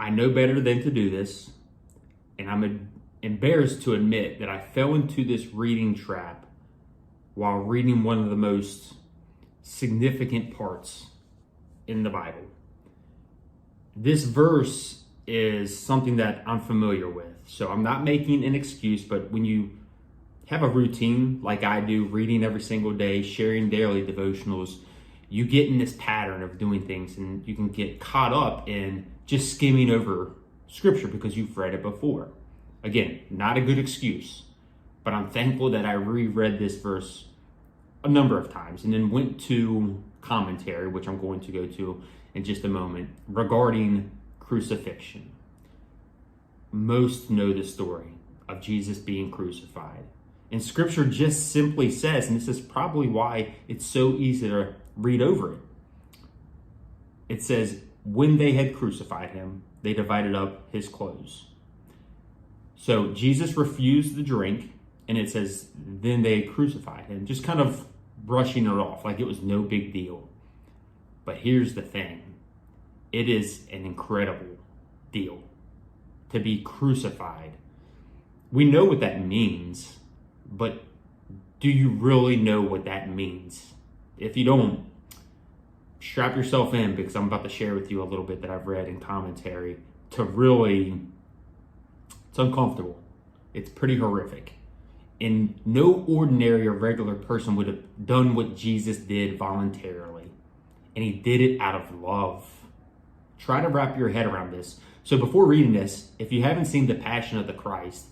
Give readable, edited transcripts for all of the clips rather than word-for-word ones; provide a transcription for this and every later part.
I know better than to do this, and I'm embarrassed to admit that I fell into this reading trap while reading one of the most significant parts in the Bible. This verse is something that I'm familiar with, so I'm not making an excuse, but when you have a routine like I do, reading every single day, sharing daily devotionals, you get in this pattern of doing things, and you can get caught up in just skimming over scripture because you've read it before. Again, not a good excuse, but I'm thankful that I reread this verse a number of times and then went to commentary, which I'm going to go to in just a moment, regarding crucifixion. Most know the story of Jesus being crucified. And scripture just simply says, and this is probably why it's so easy to read over it. It says, when they had crucified him, they divided up his clothes. So Jesus refused the drink, and it says, then they crucified him, just kind of brushing it off like it was no big deal. But here's the thing. It is an incredible deal to be crucified. We know what that means, but do you really know what that means? If you don't, strap yourself in, because I'm about to share with you a little bit that I've read in commentary to really, it's uncomfortable. It's pretty horrific. And no ordinary or regular person would have done what Jesus did voluntarily. And he did it out of love. Try to wrap your head around this. So before reading this, if you haven't seen The Passion of the Christ,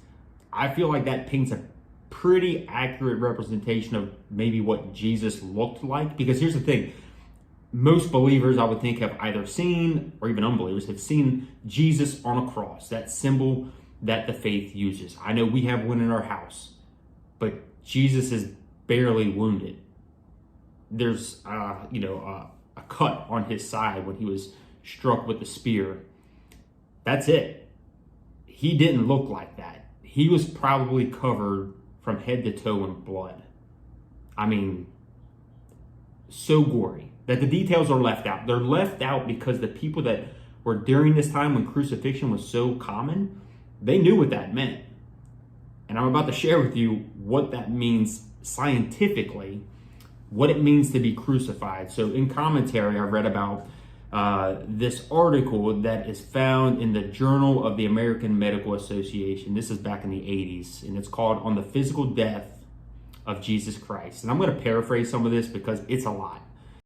I feel like that paints a pretty accurate representation of maybe what Jesus looked like. Because here's the thing. Most believers, I would think, have either seen, or even unbelievers, have seen Jesus on a cross, that symbol that the faith uses. I know we have one in our house, but Jesus is barely wounded. There's, a cut on his side when he was struck with the spear. That's it. He didn't look like that. He was probably covered from head to toe in blood. I mean, so gory that the details are left out. They're left out because the people that were during this time when crucifixion was so common, they knew what that meant. And I'm about to share with you what that means scientifically, what it means to be crucified. So in commentary, I read about this article that is found in the Journal of the American Medical Association. This is back in the 80s, and it's called On the Physical Death of Jesus Christ. And I'm going to paraphrase some of this because it's a lot.